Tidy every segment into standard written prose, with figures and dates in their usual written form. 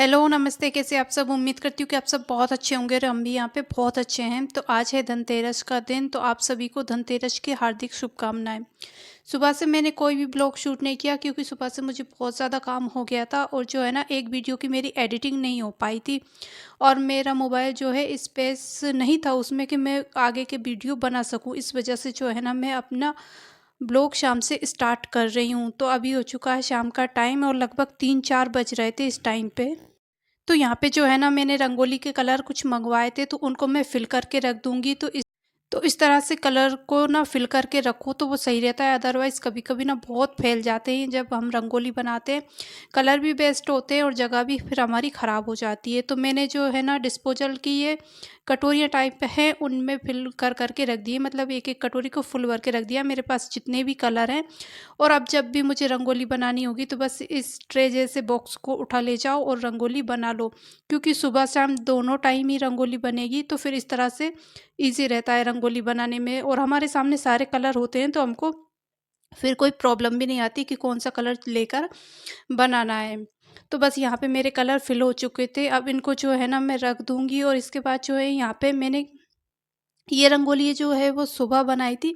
Hello, नमस्ते, कैसे आप सब? उम्मीद करती हूँ कि आप सब बहुत अच्छे होंगे और हम भी यहाँ पे बहुत अच्छे हैं। तो आज है धनतेरस का दिन, तो आप सभी को धनतेरस की हार्दिक शुभकामनाएँ। सुबह से मैंने कोई भी ब्लॉग शूट नहीं किया क्योंकि सुबह से मुझे बहुत ज़्यादा काम हो गया था और जो है ना एक वीडियो की मेरी एडिटिंग नहीं हो पाई थी और मेरा मोबाइल जो है स्पेस नहीं था उसमें कि मैं आगे के वीडियो बना सकूँ। इस वजह से जो है ना मैं अपना ब्लॉग शाम से स्टार्ट कर रही हूँ। तो अभी हो चुका है शाम का टाइम और लगभग 3-4 बज रहे थे इस टाइम पे। तो यहाँ पे जो है ना मैंने रंगोली के कलर कुछ मंगवाए थे तो उनको मैं फिल करके रख दूँगी। तो इस तरह से कलर को ना फिल करके रखो तो वो सही रहता है, अदरवाइज़ कभी-कभी ना बहुत फैल जाते हैं जब हम रंगोली बनाते हैं। कलर भी वेस्ट होते हैं और जगह भी फिर हमारी ख़राब हो जाती है। तो मैंने जो है ना डिस्पोज़ल की ये कटोरियाँ टाइप हैं उनमें फिल कर के रख दिए, मतलब एक-एक कटोरी को फुल भर के रख दिया मेरे पास जितने भी कलर हैं। और अब जब भी मुझे रंगोली बनानी होगी तो बस इस ट्रे जैसे बॉक्स को उठा ले जाओ और रंगोली बना लो, क्योंकि सुबह शाम दोनों टाइम ही रंगोली बनेगी तो फिर इस तरह से ईज़ी रहता है रंगोली बनाने में और हमारे सामने सारे कलर होते हैं तो हमको फिर कोई प्रॉब्लम भी नहीं आती कि कौन सा कलर लेकर बनाना है। तो बस यहाँ पे मेरे कलर फिल हो चुके थे, अब इनको जो है ना मैं रख दूँगी और इसके बाद जो है यहाँ पे मैंने ये रंगोली जो है वो सुबह बनाई थी।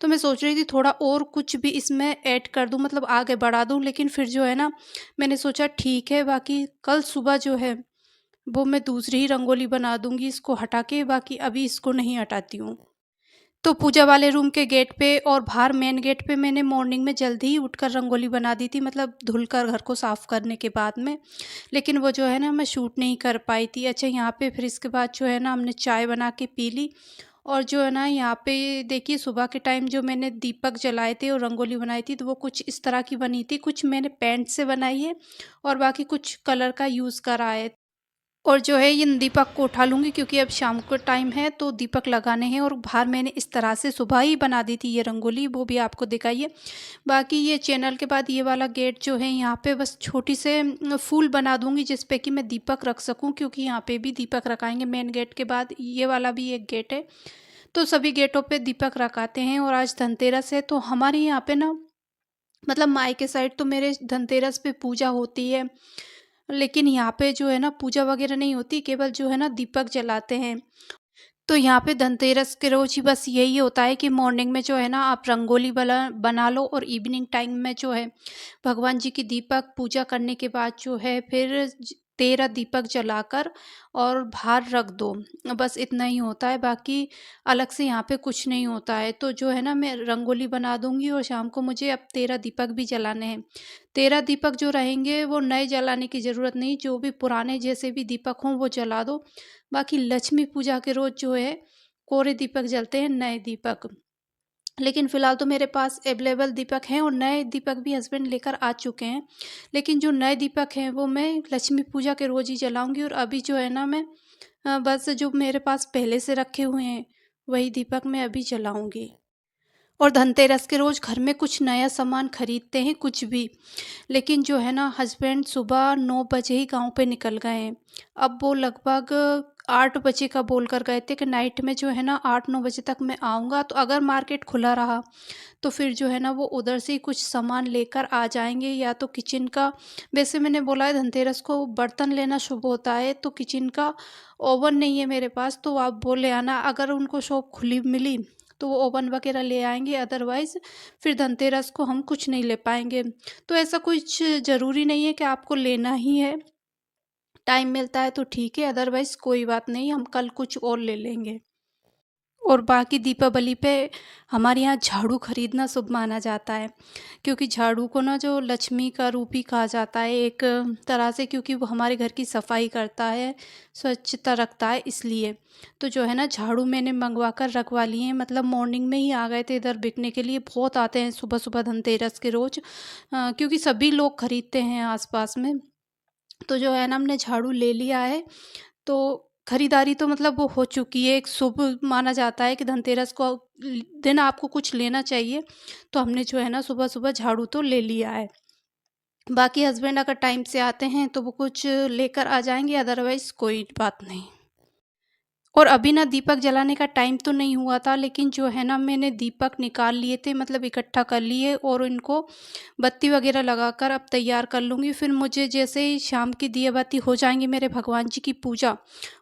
तो मैं सोच रही थी थोड़ा और कुछ भी इसमें ऐड कर दूँ, मतलब आगे बढ़ा दूँ, लेकिन फिर जो है ना मैंने सोचा ठीक है, बाकी कल सुबह जो है वो मैं दूसरी ही रंगोली बना दूँगी इसको हटा के, बाकी अभी इसको नहीं हटाती हूँ। तो पूजा वाले रूम के गेट पे और बाहर मेन गेट पे मैंने मॉर्निंग में जल्दी ही उठकर रंगोली बना दी थी, मतलब धुलकर घर को साफ़ करने के बाद में। लेकिन वो जो है ना मैं शूट नहीं कर पाई थी। अच्छा, यहाँ पे फिर इसके बाद जो है ना हमने चाय बना के पी ली और जो है ना यहाँ पे देखिए सुबह के टाइम जो मैंने दीपक जलाए थे और रंगोली बनाई थी तो वो कुछ इस तरह की बनी थी। कुछ मैंने पेंट से बनाई है और बाकी कुछ कलर का यूज़ करा है। और जो है इन दीपक को उठा लूँगी क्योंकि अब शाम को टाइम है तो दीपक लगाने हैं और बाहर मैंने इस तरह से सुबह ही बना दी थी ये रंगोली, वो भी आपको दिखाई है। बाकी ये चैनल के बाद ये वाला गेट जो है यहाँ पे बस छोटी से फूल बना दूँगी जिस पे कि मैं दीपक रख सकूँ, क्योंकि यहाँ पे भी दीपक रखाएँगे। मेन गेट के बाद ये वाला भी एक गेट है, तो सभी गेटों पे दीपक रखाते हैं। और आज धनतेरस है तो हमारे यहाँ पे ना, मतलब मायके साइड तो मेरे धनतेरस पे पूजा होती है, लेकिन यहाँ पे जो है ना पूजा वगैरह नहीं होती, केवल जो है ना दीपक जलाते हैं। तो यहाँ पे धनतेरस के रोज़ ही बस यही होता है कि मॉर्निंग में जो है ना आप रंगोली बना बना लो और इवनिंग टाइम में जो है भगवान जी की दीपक पूजा करने के बाद जो है फिर 13 दीपक जलाकर और बाहर रख दो। बस इतना ही होता है, बाकी अलग से यहाँ पे कुछ नहीं होता है। तो जो है ना मैं रंगोली बना दूँगी और शाम को मुझे अब 13 दीपक भी जलाने हैं। 13 दीपक जो रहेंगे वो नए जलाने की ज़रूरत नहीं, जो भी पुराने जैसे भी दीपक हों वो जला दो। बाकी लक्ष्मी पूजा के रोज़ जो है कोरे दीपक जलते हैं, नए दीपक। लेकिन फ़िलहाल तो मेरे पास अवेलेबल दीपक हैं और नए दीपक भी हस्बैंड लेकर आ चुके हैं। लेकिन जो नए दीपक हैं वो मैं लक्ष्मी पूजा के रोज़ ही जलाऊँगी और अभी जो है ना मैं बस जो मेरे पास पहले से रखे हुए हैं वही दीपक मैं अभी जलाऊँगी। और धनतेरस के रोज़ घर में कुछ नया सामान खरीदते हैं कुछ भी, लेकिन जो है ना हस्बैंड सुबह 9 बजे ही गाँव पे निकल गए हैं। अब वो लगभग 8 बजे का बोल कर गए थे कि नाइट में जो है ना 8-9 बजे तक मैं आऊँगा, तो अगर मार्केट खुला रहा तो फिर जो है ना वो उधर से ही कुछ सामान लेकर आ जाएँगे, या तो किचन का। वैसे मैंने बोला है धनतेरस को बर्तन लेना शुभ होता है, तो किचन का ओवन नहीं है मेरे पास तो आप वो ले आना। अगर उनको शॉप खुली मिली तो वो ओवन वगैरह ले आएँगे, अदरवाइज़ फिर धनतेरस को हम कुछ नहीं ले पाएँगे। तो ऐसा कुछ ज़रूरी नहीं है कि आपको लेना ही है, टाइम मिलता है तो ठीक है, अदरवाइज़ कोई बात नहीं, हम कल कुछ और ले लेंगे। और बाकी दीपावली पे हमारे यहाँ झाड़ू खरीदना शुभ माना जाता है, क्योंकि झाड़ू को ना जो लक्ष्मी का रूप ही कहा जाता है एक तरह से, क्योंकि वो हमारे घर की सफाई करता है, स्वच्छता रखता है इसलिए। तो जो है ना झाड़ू मैंने मंगवा कर रखवा लिए हैं, मतलब मॉर्निंग में ही आ गए थे इधर बिकने के लिए, बहुत आते हैं सुबह सुबह धनतेरस के रोज़, क्योंकि सभी लोग खरीदते हैं आसपास में। तो जो है ना हमने झाड़ू ले लिया है, तो खरीदारी तो मतलब वो हो चुकी है, एक शुभ माना जाता है कि धनतेरस को दिन आपको कुछ लेना चाहिए, तो हमने जो है ना सुबह-सुबह झाड़ू तो ले लिया है। बाकी हस्बैंड अगर टाइम से आते हैं तो वो कुछ लेकर आ जाएँगे, अदरवाइज़ कोई बात नहीं। और अभी ना दीपक जलाने का टाइम तो नहीं हुआ था, लेकिन जो है ना मैंने दीपक निकाल लिए थे, मतलब इकट्ठा कर लिए और इनको बत्ती वगैरह लगाकर अब तैयार कर लूँगी। फिर मुझे जैसे ही शाम की दिया बाती हो जाएंगी मेरे भगवान जी की पूजा,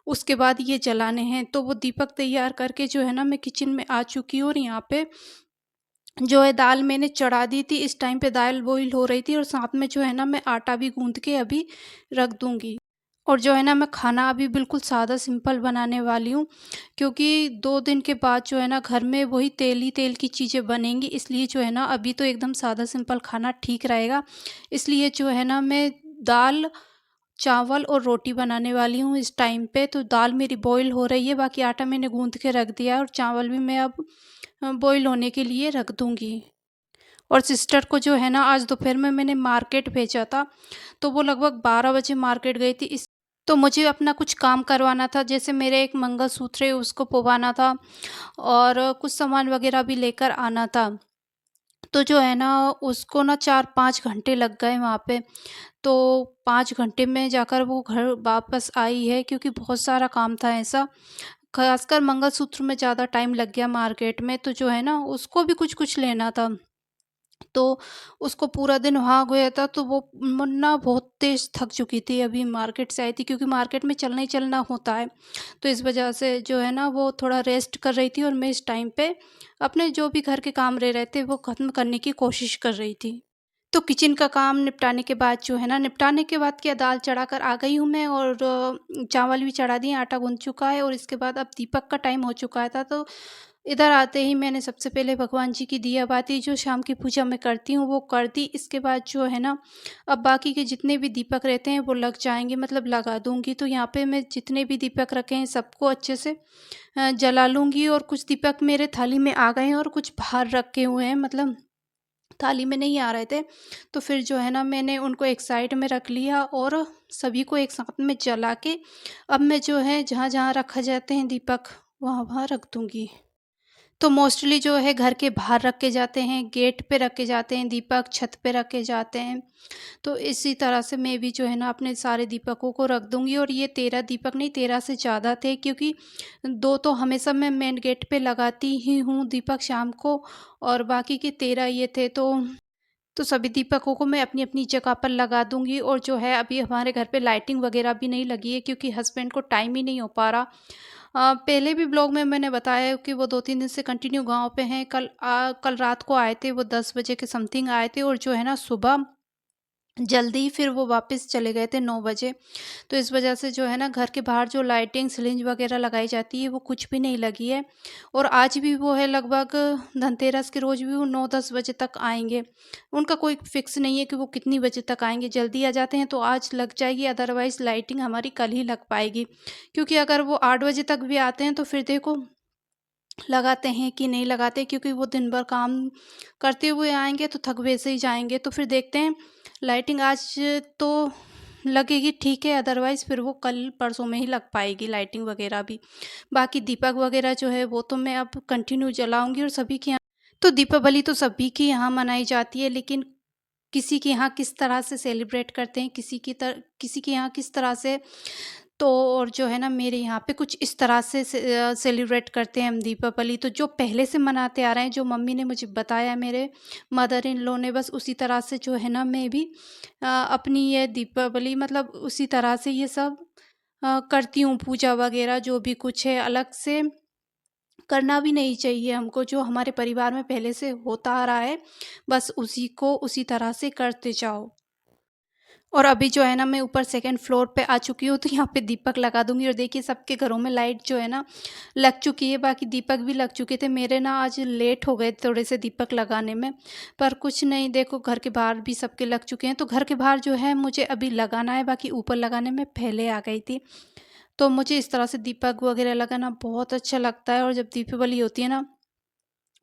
उसके बाद ये जलाने हैं। तो वो दीपक तैयार करके जो है ना मैं किचन में आ चुकी हूँ, और यहाँ पे जो है दाल मैंने चढ़ा दी थी। इस टाइम पे दाल बॉईल हो रही थी, और साथ में जो है ना मैं आटा भी गूंद के अभी रख दूंगी। और जो है ना मैं खाना अभी बिल्कुल सादा सिंपल बनाने वाली हूँ, क्योंकि 2 दिन के बाद जो है ना घर में वही तेली तेल की चीज़ें बनेंगी, इसलिए जो है ना अभी तो एकदम सादा सिंपल खाना ठीक रहेगा। इसलिए जो है ना मैं दाल, चावल और रोटी बनाने वाली हूँ इस टाइम पे। तो दाल मेरी बॉईल हो रही है, बाकी आटा मैंने गूंद के रख दिया है, और चावल भी मैं अब बॉईल होने के लिए रख दूँगी। और सिस्टर को जो है ना आज दोपहर में मैंने मार्केट भेजा था, तो वो लगभग 12 बजे मार्केट गई थी। इस तो मुझे अपना कुछ काम करवाना था, जैसे मेरे एक मंगलसूत्र है उसको पवाना था, और कुछ सामान वगैरह भी लेकर आना था। तो जो है ना उसको ना 4-5 घंटे लग गए वहाँ पे। तो 5 घंटे में जाकर वो घर वापस आई है, क्योंकि बहुत सारा काम था ऐसा। ख़ासकर मंगलसूत्र में ज़्यादा टाइम लग गया मार्केट में, तो जो है ना उसको भी कुछ-कुछ लेना था। तो उसको पूरा दिन वहाँ गया था, तो वो मुन्ना बहुत तेज़ थक चुकी थी, अभी मार्केट से आई थी, क्योंकि मार्केट में चलना ही चलना होता है। तो इस वजह से जो है ना वो थोड़ा रेस्ट कर रही थी, और मैं इस टाइम पे अपने जो भी घर के काम रह रहे थे वो ख़त्म करने की कोशिश कर रही थी। तो किचन का काम निपटाने के बाद जो है ना, निपटाने के बाद क्या, दाल चढ़ाकर आ गई हूँ मैं, और चावल भी चढ़ा दिए, आटा गूँथ चुका है, और इसके बाद अब दीपक का टाइम हो चुका था। तो इधर आते ही मैंने सबसे पहले भगवान जी की दिया बाती जो शाम की पूजा मैं करती हूँ वो कर दी। इसके बाद जो है ना अब बाकी के जितने भी दीपक रहते हैं वो लग जाएँगे, मतलब लगा दूँगी। तो यहाँ पे मैं जितने भी दीपक रखे हैं सबको अच्छे से जला लूँगी, और कुछ दीपक मेरे थाली में आ गए हैं और कुछ बाहर रखे हुए हैं, मतलब थाली में नहीं आ रहे थे। तो फिर जो है ना मैंने उनको एक साइड में रख लिया, और सभी को एक साथ में जला के अब मैं जो है जहाँ-जहाँ रखा जाते हैं दीपक वहाँ-वहाँ रख दूँगी। तो मोस्टली जो है घर के बाहर रखे जाते हैं, गेट पे रखे जाते हैं दीपक, छत पे रखे जाते हैं। तो इसी तरह से मैं भी जो है ना अपने सारे दीपकों को रख दूँगी, और ये 13 दीपक नहीं, 13 से ज़्यादा थे, क्योंकि 2 तो हमेशा मैं मेन गेट पे लगाती ही हूँ दीपक शाम को, और बाकी के 13 ये थे। तो सभी दीपकों को मैं अपनी-अपनी जगह पर लगा दूँगी, और जो है अभी हमारे घर पे लाइटिंग वगैरह भी नहीं लगी है, क्योंकि हस्बैंड को टाइम ही नहीं हो पा रहा। पहले भी ब्लॉग में मैंने बताया है कि वो 2-3 दिन से कंटिन्यू गाँव पे हैं। कल रात को आए थे, वो 10 बजे के समथिंग आए थे, और जो है ना सुबह जल्दी ही फिर वो वापस चले गए थे 9 बजे। तो इस वजह से जो है ना घर के बाहर जो लाइटिंग सिरिंज वगैरह लगाई जाती है वो कुछ भी नहीं लगी है, और आज भी वो है लगभग धनतेरस के रोज़ भी वो 9-10 बजे तक आएँगे। उनका कोई फिक्स नहीं है कि वो कितनी बजे तक आएँगे, जल्दी आ जाते हैं तो आज लग जाएगी, अदरवाइज़ लाइटिंग हमारी कल ही लग पाएगी। क्योंकि अगर वो 8 बजे तक भी आते हैं तो फिर देखो लगाते हैं कि नहीं लगाते, क्योंकि वो दिन भर काम करते हुए आएँगे तो थक वैसे ही जाएँगे। तो फिर देखते हैं, लाइटिंग आज तो लगेगी ठीक है, अदरवाइज़ फिर वो कल परसों में ही लग पाएगी लाइटिंग वगैरह भी। बाकी दीपक वगैरह जो है वो तो मैं अब कंटिन्यू जलाऊँगी, और सभी के यहाँ तो दीपावली तो सभी के यहाँ मनाई जाती है, लेकिन किसी के यहाँ किस तरह से सेलिब्रेट करते हैं, किसी के यहाँ किस तरह से। तो और जो है ना मेरे यहाँ पे कुछ इस तरह से सेलिब्रेट करते हैं हम दीपावली, तो जो पहले से मनाते आ रहे हैं, जो मम्मी ने मुझे बताया, मेरे मदर इन लॉ ने, बस उसी तरह से जो है ना मैं भी अपनी ये दीपावली मतलब उसी तरह से ये सब करती हूँ। पूजा वगैरह जो भी कुछ है अलग से करना भी नहीं चाहिए हमको, जो हमारे परिवार में पहले से होता आ रहा है, बस उसी को उसी तरह से करते जाओ। और अभी जो है ना मैं ऊपर सेकंड फ्लोर पे आ चुकी हूँ, तो यहाँ पे दीपक लगा दूँगी, और देखिए सबके घरों में लाइट जो है ना लग चुकी है, बाकी दीपक भी लग चुके थे। मेरे ना आज लेट हो गए थोड़े से दीपक लगाने में, पर कुछ नहीं, देखो घर के बाहर भी सबके लग चुके हैं। तो घर के बाहर जो है मुझे अभी लगाना है, बाकी ऊपर लगाने में पहले आ गई थी। तो मुझे इस तरह से दीपक वगैरह लगाना बहुत अच्छा लगता है, और जब दीपावली होती है ना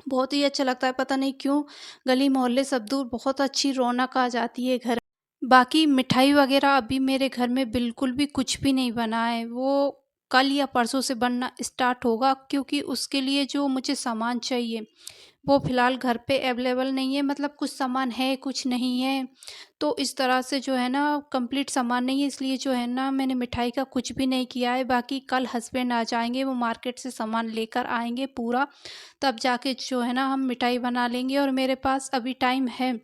बहुत ही अच्छा लगता है, पता नहीं क्यों गली मोहल्ले सब दूर बहुत अच्छी रौनक आ जाती है घर। बाकी मिठाई वगैरह अभी मेरे घर में बिल्कुल भी कुछ भी नहीं बना है, वो कल या परसों से बनना स्टार्ट होगा, क्योंकि उसके लिए जो मुझे सामान चाहिए वो फ़िलहाल घर पे अवेलेबल नहीं है, मतलब कुछ सामान है, कुछ नहीं है। तो इस तरह से जो है ना कंप्लीट सामान नहीं है, इसलिए जो है ना मैंने मिठाई का कुछ भी नहीं किया है। बाकी कल हस्बैंड आ जाएँगे, वो मार्केट से सामान लेकर आएँगे पूरा, तब जाके जो है ना हम मिठाई बना लेंगे और मेरे पास अभी टाइम है।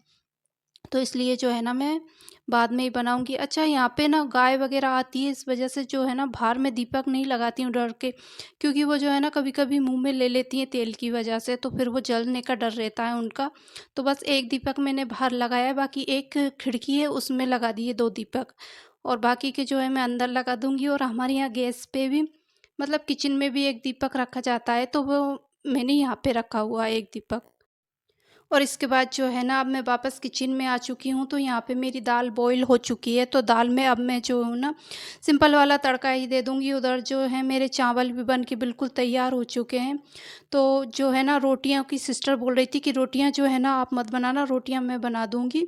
तो इसलिए जो है ना मैं बाद में ही बनाऊँगी। अच्छा, यहाँ पे ना गाय वग़ैरह आती है, इस वज़ह से जो है ना बाहर मैं दीपक नहीं लगाती हूँ डर के, क्योंकि वो जो है ना कभी-कभी मुँह में ले लेती हैं तेल की वज़ह से, तो फिर वो जलने का डर रहता है उनका। तो बस 1 दीपक मैंने बाहर लगाया है, बाकी एक खिड़की है उसमें लगा दिए 2 दीपक, और बाकी के जो है मैं अंदर लगा दूँगी। और हमारे यहाँ गैस पे भी, मतलब किचन में भी 1 दीपक रखा जाता है, तो वो मैंने यहाँ पे रखा हुआ है 1 दीपक। और इसके बाद जो है ना अब मैं वापस किचन में आ चुकी हूँ, तो यहाँ पे मेरी दाल बॉईल हो चुकी है। तो दाल में अब मैं जो हूँ ना सिंपल वाला तड़का ही दे दूँगी। उधर जो है मेरे चावल भी बन के बिल्कुल तैयार हो चुके हैं। तो जो है ना रोटियाँ की सिस्टर बोल रही थी कि रोटियाँ जो है ना आप मत बनाना, रोटियाँ मैं बना दूँगी।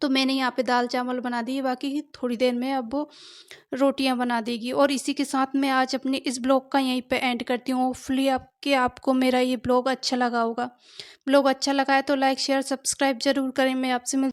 तो मैंने यहाँ पे दाल चावल बना दिए, बाकी थोड़ी देर में अब वो रोटियाँ बना देगी। और इसी के साथ मैं आज अपने इस ब्लॉग का यहीं पे एंड करती हूँ। होपफुली आपको मेरा ये ब्लॉग अच्छा लगा होगा। ब्लॉग अच्छा लगा है तो लाइक शेयर सब्सक्राइब ज़रूर करें। मैं आपसे मिल